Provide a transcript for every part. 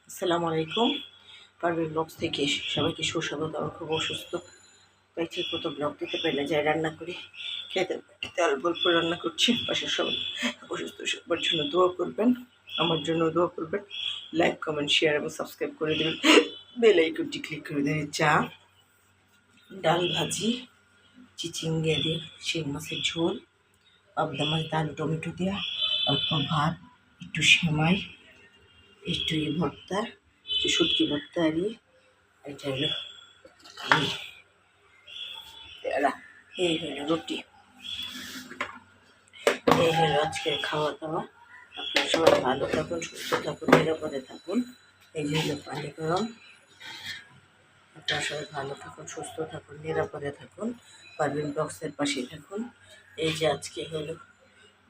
আসসালামু আলাইকুম। পারভীন ব্লগস থেকে সবাইকে সুস্বাগত। আমার খুব অসুস্থ, তাই ঠিক মতো ব্লগ দিতে পারি না। যাই রান্না করি, খেতে অল্প অল্প রান্না করছি। পাশের সবাই অসুস্থ সবার জন্য দোয়া করবেন, আমার জন্য দোয়া করবেন। লাইক, কমেন্ট, শেয়ার এবং সাবস্ক্রাইব করে দেবেন। বেল আইকনটি ক্লিক করে দেবেন। চা, ডাল ভাজি, চিচিঙ্গা দিয়ে শিং মাছের ঝোল, পাবদা মাছ, আলু টমেটো দেওয়া, অল্প ভাত, একটু সেমাই, একটু ভর্তা, একটু শুটকি ভর্তা। আর এটা হলো পেয়ারা, এই হলো রুটি, এই হলো আজকের খাওয়া দাওয়া। আপনারা সবাই ভালো থাকুন, সুস্থ থাকুন, নিরাপদে থাকুন। এই যে হলো পানি গরম। আপনারা সবাই ভালো থাকুন, সুস্থ থাকুন, নিরাপদে থাকুন। পারভীন ব্লগসের পাশেই থাকুন। এই যে আজকে হলো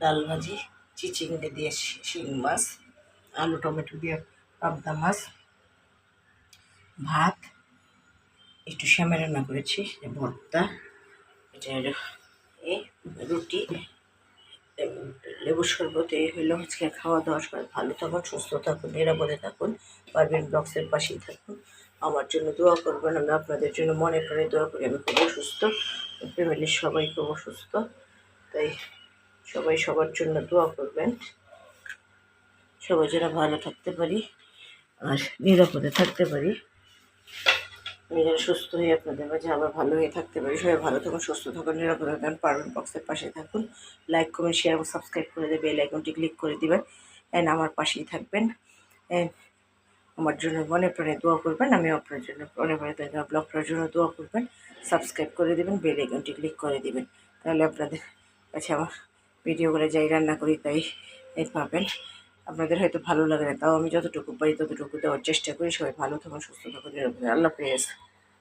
ডাল ভাজি, চিচিঙ্গা দিয়ে শিং মাছ, আলু টমেটো দিয়ে পাবদা মাছ, ভাত, একটু শ্যামা রান্না করেছি, ভর্তা, এটা হলো এই রুটি, লেবুর শরবত। এই হইলো আজকে খাওয়া দাওয়া। সবাই ভালো থাকুন, সুস্থ থাকুন, নিরাপদে থাকুন। পারভীন ব্লগসের পাশেই থাকুন। আমার জন্য দোয়া করবেন। আমি আপনাদের জন্য মনে করে দোয়া করি। আমি খুব অসুস্থ, ফ্যামিলির সবাই খুব অসুস্থ, তাই সবাই সবার জন্য দোয়া করবেন। সবাই যেন ভালো থাকতে পারি আর নিরাপদে থাকতে পারি। আমি যেন সুস্থ হয়ে আপনাদের মাঝে আবার ভালো হয়ে থাকতে পারি। সবাই ভালো থাকুন, সুস্থ থাকুন, নিরাপদে থাকুন। পারভীন ব্লগসের পাশে থাকুন। লাইক, কমেন্ট, শেয়ার এবং সাবস্ক্রাইব করে দেবে, বেল আইকনটি ক্লিক করে দিবেন। অ্যান্ড আমার পাশেই থাকবেন। অ্যান্ড আমার জন্য মনে প্রাণে দোয়া করবেন। আমি আপনার জন্য মনে প্রাণে ব্লগটার জন্য দোয়া করবেন। সাবস্ক্রাইব করে দেবেন, বেল আইকনটি ক্লিক করে দিবেন। তাহলে আপনাদের কাছে আমার ভিডিওগুলো যাই রান্না করি তাই পাবেন। আপনাদের হয়তো ভালো লাগে না, তাও আমি যতটুকু পারি ততটুকু দেওয়ার চেষ্টা করি। সবাই ভালো থাকুন, সুস্থ থাকুন, নিরাপদে। আল্লাহ হাফেজ।